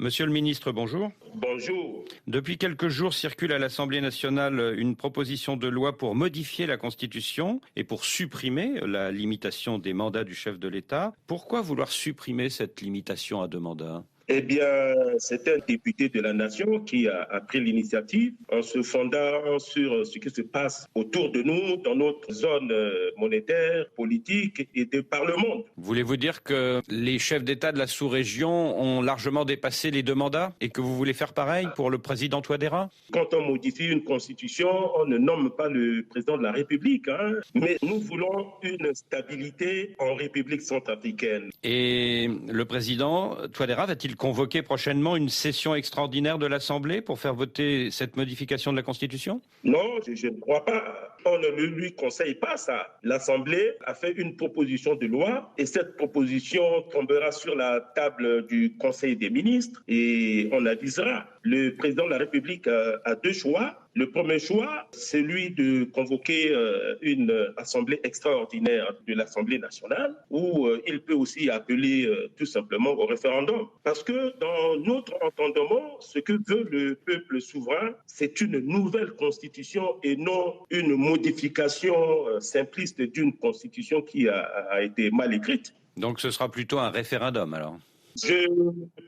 Monsieur le ministre, bonjour. Bonjour. Depuis quelques jours circule à l'Assemblée nationale une proposition de loi pour modifier la Constitution et pour supprimer la limitation des mandats du chef de l'État. Pourquoi vouloir supprimer cette limitation à 2 mandats ? Eh bien, c'est un député de la nation qui a pris l'initiative en se fondant sur ce qui se passe autour de nous, dans notre zone monétaire, politique et de par le monde. Voulez-vous dire que les chefs d'État de la sous-région ont largement dépassé les 2 mandats et que vous voulez faire pareil pour le président Touadéra ? Quand on modifie une constitution, on ne nomme pas le président de la République, mais nous voulons une stabilité en République centrafricaine. Et le président Touadéra va-t-il convoquer prochainement une session extraordinaire de l'Assemblée pour faire voter cette modification de la Constitution ? Non, je ne crois pas. On ne lui conseille pas ça. L'Assemblée a fait une proposition de loi et cette proposition tombera sur la table du Conseil des ministres et on avisera. Le président de la République a 2 choix. Le premier choix, c'est celui de convoquer une assemblée extraordinaire de l'Assemblée nationale où il peut aussi appeler tout simplement au référendum. Parce que dans notre entendement, ce que veut le peuple souverain, c'est une nouvelle constitution et non une modification simpliste d'une constitution qui a été mal écrite. Donc ce sera plutôt un référendum alors ? Je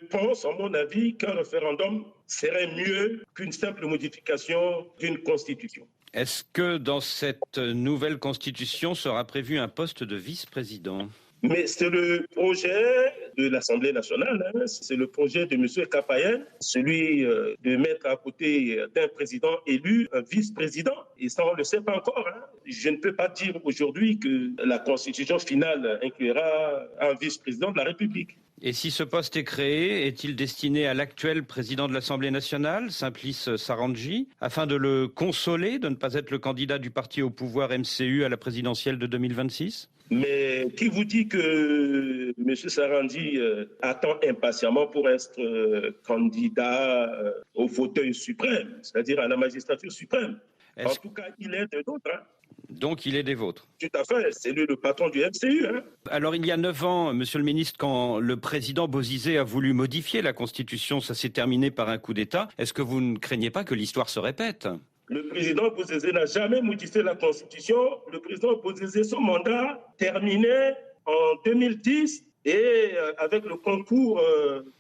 pense, à mon avis, qu'un référendum serait mieux qu'une simple modification d'une constitution. Est-ce que dans cette nouvelle constitution sera prévu un poste de vice-président ? Mais c'est le projet de l'Assemblée nationale, c'est le projet de M. Kapayen, celui de mettre à côté d'un président élu un vice-président. Et ça, on ne le sait pas encore. Je ne peux pas dire aujourd'hui que la constitution finale inclura un vice-président de la République. Et si ce poste est créé, est-il destiné à l'actuel président de l'Assemblée nationale, Simplice Sarandji, afin de le consoler de ne pas être le candidat du parti au pouvoir MCU à la présidentielle de 2026 ? Mais qui vous dit que M. Sarandji attend impatiemment pour être candidat au fauteuil suprême, c'est-à-dire à la magistrature suprême? En tout cas, il est de d'autres. Donc il est des vôtres. Tout à fait, c'est lui le patron du MCU. Alors il y a 9 ans, monsieur le ministre, quand le président Bozizé a voulu modifier la Constitution, ça s'est terminé par un coup d'État. Est-ce que vous ne craignez pas que l'histoire se répète ? Le président Bozizé n'a jamais modifié la Constitution. Le président Bozizé, son mandat terminait en 2010 et avec le concours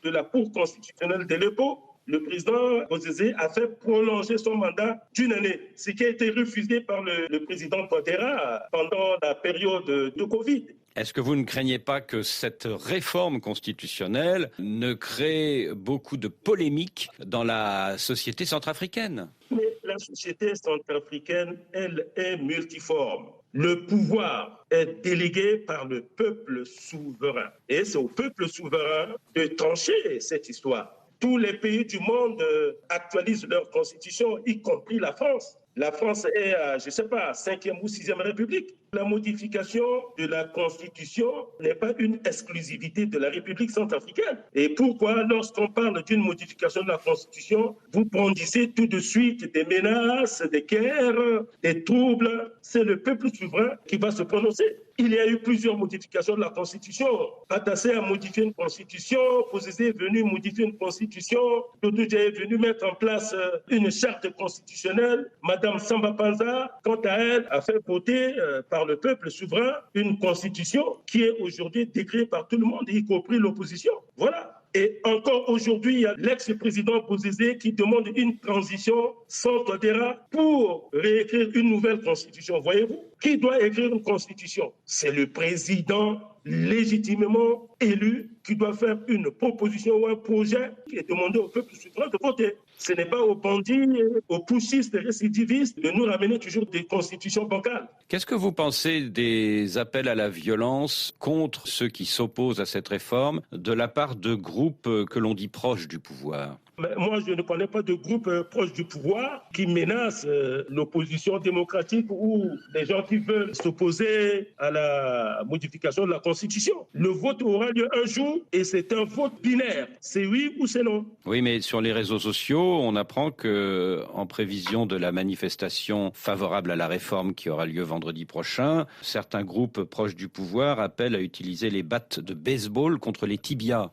de la Cour constitutionnelle de l'époque, le président Bozizé a fait prolonger son mandat d'1 année, ce qui a été refusé par le président Touadéra pendant la période de Covid. Est-ce que vous ne craignez pas que cette réforme constitutionnelle ne crée beaucoup de polémiques dans la société centrafricaine ? Mais la société centrafricaine, elle est multiforme. Le pouvoir est délégué par le peuple souverain. Et c'est au peuple souverain de trancher cette histoire. Tous les pays du monde actualisent leur constitution, y compris la France. La France est à, 5e ou 6e République. La modification de la Constitution n'est pas une exclusivité de la République centrafricaine. Et pourquoi, lorsqu'on parle d'une modification de la Constitution, vous brandissez tout de suite des menaces, des guerres, des troubles? C'est le peuple souverain qui va se prononcer. Il y a eu plusieurs modifications de la Constitution. Patassé a modifié une Constitution, Bozizé est venu modifier une Constitution, Doudou Dia est venu mettre en place une charte constitutionnelle. Madame Samba Panza, quant à elle, a fait voter par le peuple souverain une Constitution qui est aujourd'hui décriée par tout le monde, y compris l'opposition. Voilà. Et encore aujourd'hui, il y a l'ex-président Bozizé qui demande une transition sans Touadéra pour réécrire une nouvelle constitution. Voyez-vous, qui doit écrire une constitution? C'est le président légitimement élu qui doit faire une proposition ou un projet qui est demandé au peuple souverain de voter. Ce n'est pas aux bandits, aux putschistes, récidivistes de nous ramener toujours des constitutions bancales. Qu'est-ce que vous pensez des appels à la violence contre ceux qui s'opposent à cette réforme de la part de groupes que l'on dit proches du pouvoir ? Moi, je ne connais pas de groupe proche du pouvoir qui menace l'opposition démocratique ou les gens qui veulent s'opposer à la modification de la Constitution. Le vote aura lieu un jour et c'est un vote binaire. C'est oui ou c'est non. Oui, mais sur les réseaux sociaux, on apprend que, en prévision de la manifestation favorable à la réforme qui aura lieu vendredi prochain, certains groupes proches du pouvoir appellent à utiliser les battes de baseball contre les tibias.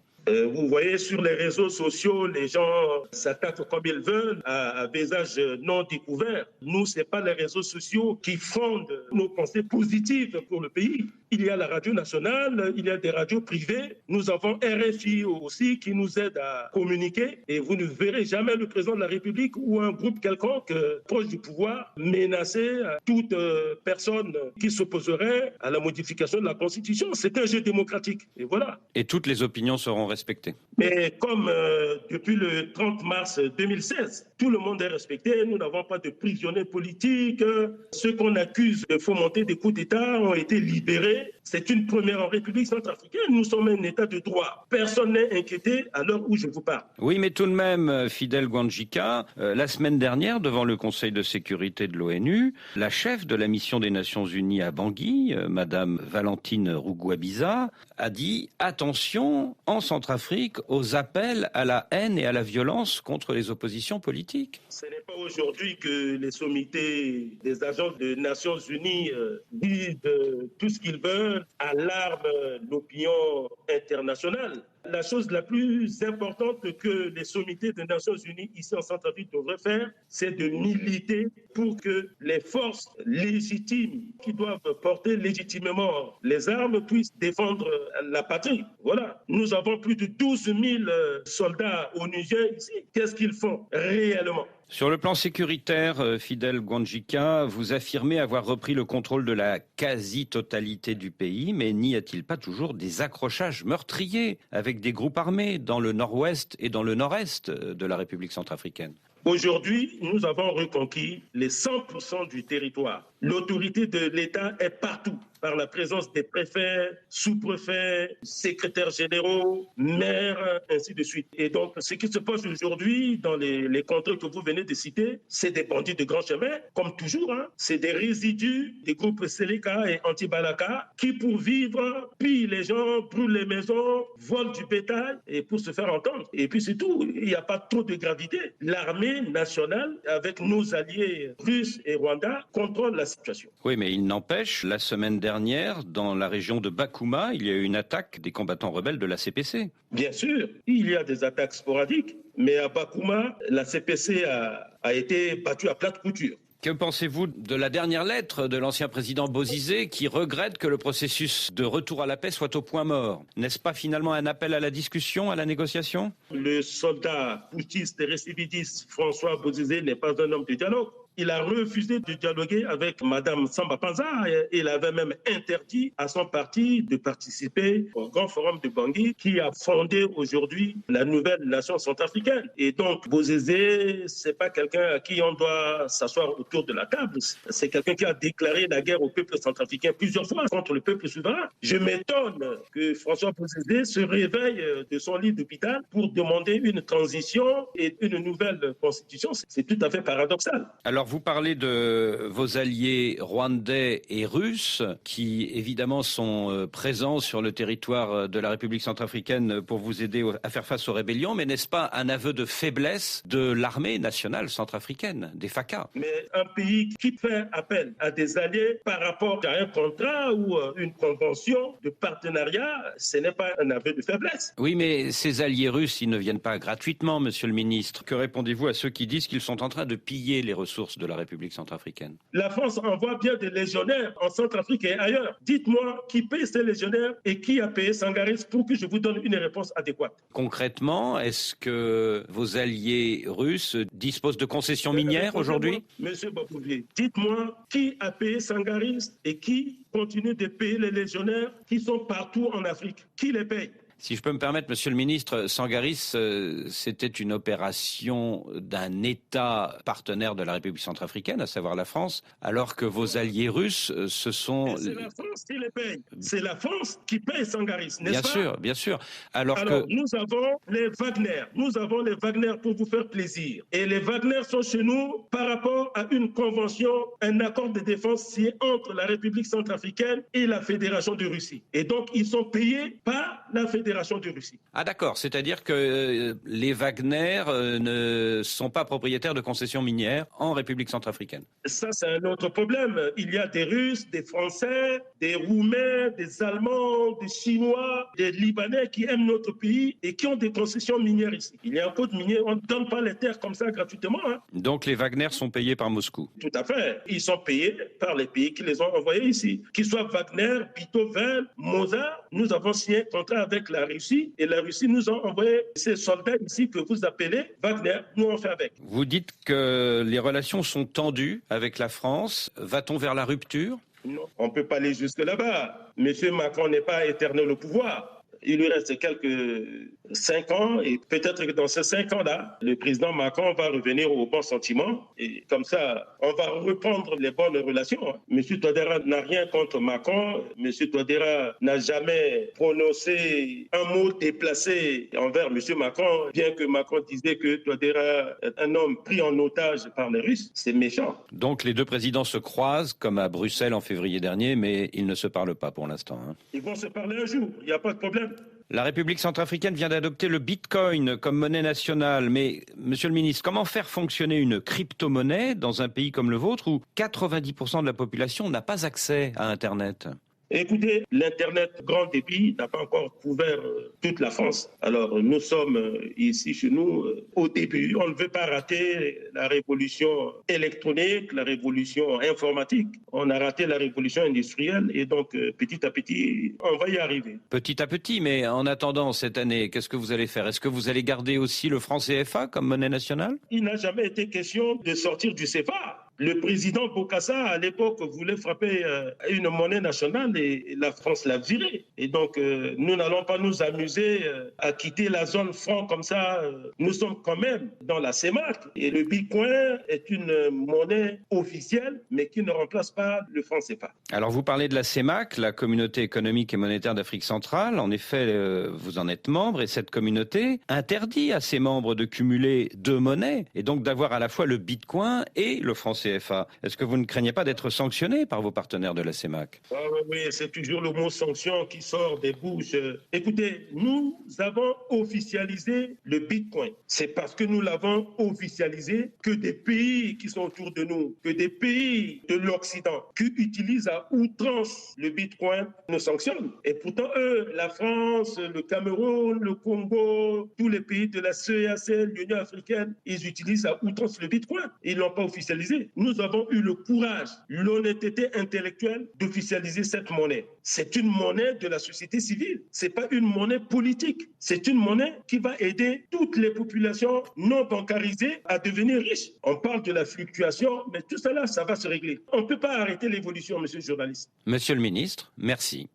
Vous voyez sur les réseaux sociaux, les gens s'attaquent comme ils veulent à visage non découvert. Nous, ce n'est pas les réseaux sociaux qui fondent nos pensées positives pour le pays. Il y a la radio nationale, il y a des radios privées. Nous avons RFI aussi qui nous aide à communiquer. Et vous ne verrez jamais le président de la République ou un groupe quelconque proche du pouvoir menacer toute personne qui s'opposerait à la modification de la Constitution. C'est un jeu démocratique. Et voilà. Et toutes les opinions seront respectées. Mais comme depuis le 30 mars 2016, tout le monde est respecté, nous n'avons pas de prisonniers politiques. Ceux qu'on accuse de fomenter des coups d'État ont été libérés. C'est une première en République centrafricaine. Nous sommes un État de droit. Personne n'est inquiété à l'heure où je vous parle. Oui, mais tout de même, Fidel Guanjika, la semaine dernière, devant le Conseil de sécurité de l'ONU, la chef de la mission des Nations Unies à Bangui, Madame Valentine Rugwabiza, a dit « Attention, en Centrafrique, aux appels à la haine et à la violence contre les oppositions politiques. » Ce n'est pas aujourd'hui que les sommités des agences des Nations Unies disent tout ce qu'ils veulent, alarment l'opinion internationale. La chose la plus importante que les sommités des Nations Unies ici en Centrafrique devraient faire, c'est de militer pour que les forces légitimes qui doivent porter légitimement les armes puissent défendre la patrie. Voilà. Nous avons plus de 12 000 soldats onusiens ici. Qu'est-ce qu'ils font réellement ? Sur le plan sécuritaire, Fidel Guanjika, vous affirmez avoir repris le contrôle de la quasi-totalité du pays, mais n'y a-t-il pas toujours des accrochages meurtriers avec des groupes armés dans le nord-ouest et dans le nord-est de la République centrafricaine ? Aujourd'hui, nous avons reconquis les 100% du territoire. L'autorité de l'État est partout, par la présence des préfets, sous-préfets, secrétaires généraux, maires, ainsi de suite. Et donc, ce qui se passe aujourd'hui dans les contrées que vous venez de citer, c'est des bandits de grand chemin, comme toujours. C'est des résidus des groupes Seleka et Anti-Balaka qui, pour vivre, pillent les gens, brûlent les maisons, volent du bétail et pour se faire entendre. Et puis c'est tout. Il n'y a pas trop de gravité. L'armée nationale, avec nos alliés russes et rwandais, contrôle la situation. Oui, mais il n'empêche, la semaine dernière, dans la région de Bakouma, il y a eu une attaque des combattants rebelles de la CPC. Bien sûr, il y a des attaques sporadiques, mais à Bakouma, la CPC a été battue à plate couture. Que pensez-vous de la dernière lettre de l'ancien président Bozizé qui regrette que le processus de retour à la paix soit au point mort? N'est-ce pas finalement un appel à la discussion, à la négociation? Le soldat putschiste et récidiviste François Bozizé n'est pas un homme de dialogue. Il a refusé de dialoguer avec Mme Samba Panza et il avait même interdit à son parti de participer au grand forum de Bangui qui a fondé aujourd'hui la nouvelle nation centrafricaine. Et donc, Bozizé, c'est pas quelqu'un à qui on doit s'asseoir autour de la table. C'est quelqu'un qui a déclaré la guerre au peuple centrafricain plusieurs fois contre le peuple souverain. Je m'étonne que François Bozizé se réveille de son lit d'hôpital pour demander une transition et une nouvelle constitution. C'est tout à fait paradoxal. Alors, vous parlez de vos alliés rwandais et russes qui évidemment sont présents sur le territoire de la République centrafricaine pour vous aider à faire face aux rébellions, mais n'est-ce pas un aveu de faiblesse de l'armée nationale centrafricaine, des FACA? Mais un pays qui fait appel à des alliés par rapport à un contrat ou une convention de partenariat, ce n'est pas un aveu de faiblesse. Oui, mais ces alliés russes, ils ne viennent pas gratuitement, monsieur le ministre. Que répondez-vous à ceux qui disent qu'ils sont en train de piller les ressources de la République centrafricaine? La France envoie bien des légionnaires en Centrafrique et ailleurs. Dites-moi qui paye ces légionnaires et qui a payé Sangaris pour que je vous donne une réponse adéquate. Concrètement, est-ce que vos alliés russes disposent de concessions minières aujourd'hui? Monsieur Bapouvier, dites-moi qui a payé Sangaris et qui continue de payer les légionnaires qui sont partout en Afrique. Qui les paye? Si je peux me permettre, monsieur le ministre, Sangaris, c'était une opération d'un État partenaire de la République centrafricaine, à savoir la France, alors que vos alliés russes, ce sont... C'est la France qui les paye. C'est la France qui paye Sangaris, n'est-ce pas? Bien sûr, bien sûr. Alors nous avons les Wagner. Nous avons les Wagner pour vous faire plaisir. Et les Wagner sont chez nous par rapport à une convention, un accord de défense signé entre la République centrafricaine et la Fédération de Russie. Et donc, ils sont payés par la Fédération de Russie. Ah d'accord, c'est-à-dire que les Wagner ne sont pas propriétaires de concessions minières en République centrafricaine. Ça, c'est un autre problème. Il y a des Russes, des Français, des Roumains, des Allemands, des Chinois, des Libanais qui aiment notre pays et qui ont des concessions minières ici. Il y a un code minier, on ne donne pas les terres comme ça gratuitement. Donc les Wagner sont payés par Moscou. Tout à fait. Ils sont payés par les pays qui les ont envoyés ici. Qu'ils soient Wagner, Beethoven, Mozart, nous avons signé un contrat avec la Russie et la Russie nous a envoyé ces soldats ici que vous appelez Wagner. Nous on fait avec. Vous dites que les relations sont tendues avec la France. Va-t-on vers la rupture ? Non, on ne peut pas aller jusque là-bas. Monsieur Macron n'est pas éternel au pouvoir. Il lui reste quelques 5 ans et peut-être que dans ces 5 ans-là, le président Macron va revenir au bon sentiment et comme ça, on va reprendre les bonnes relations. Monsieur Touadéra n'a rien contre Macron. Monsieur Touadéra n'a jamais prononcé un mot déplacé envers Monsieur Macron, bien que Macron disait que Touadéra est un homme pris en otage par les Russes. C'est méchant. Donc les deux présidents se croisent comme à Bruxelles en février dernier, mais ils ne se parlent pas pour l'instant. Ils vont se parler un jour, il n'y a pas de problème. La République centrafricaine vient d'adopter le Bitcoin comme monnaie nationale. Mais, monsieur le ministre, comment faire fonctionner une crypto-monnaie dans un pays comme le vôtre où 90% de la population n'a pas accès à Internet ? Écoutez, l'Internet grand débit n'a pas encore couvert toute la France. Alors nous sommes ici chez nous au début. On ne veut pas rater la révolution électronique, la révolution informatique. On a raté la révolution industrielle et donc petit à petit, on va y arriver. Petit à petit, mais en attendant cette année, qu'est-ce que vous allez faire ? Est-ce que vous allez garder aussi le franc CFA comme monnaie nationale ? Il n'a jamais été question de sortir du CFA. Le président Bokassa, à l'époque, voulait frapper une monnaie nationale et la France l'a viré. Et donc, nous n'allons pas nous amuser à quitter la zone franc comme ça. Nous sommes quand même dans la CEMAC. Et le Bitcoin est une monnaie officielle, mais qui ne remplace pas le franc CFA. Alors, vous parlez de la CEMAC, la Communauté économique et monétaire d'Afrique centrale. En effet, vous en êtes membre et cette communauté interdit à ses membres de cumuler deux monnaies et donc d'avoir à la fois le Bitcoin et le franc CFA. Est-ce que vous ne craignez pas d'être sanctionné par vos partenaires de la CEMAC ? Oui, c'est toujours le mot sanction qui sort des bouches. Écoutez, nous avons officialisé le Bitcoin. C'est parce que nous l'avons officialisé que des pays qui sont autour de nous, que des pays de l'Occident qui utilisent à outrance le Bitcoin nous sanctionnent. Et pourtant, eux, la France, le Cameroun, le Congo, tous les pays de la CEAC, l'Union africaine, ils utilisent à outrance le Bitcoin. Ils ne l'ont pas officialisé. Nous avons eu le courage, l'honnêteté intellectuelle d'officialiser cette monnaie. C'est une monnaie de la société civile. C'est pas une monnaie politique. C'est une monnaie qui va aider toutes les populations non bancarisées à devenir riches. On parle de la fluctuation, mais tout cela, ça va se régler. On ne peut pas arrêter l'évolution, monsieur le journaliste. Monsieur le ministre, merci.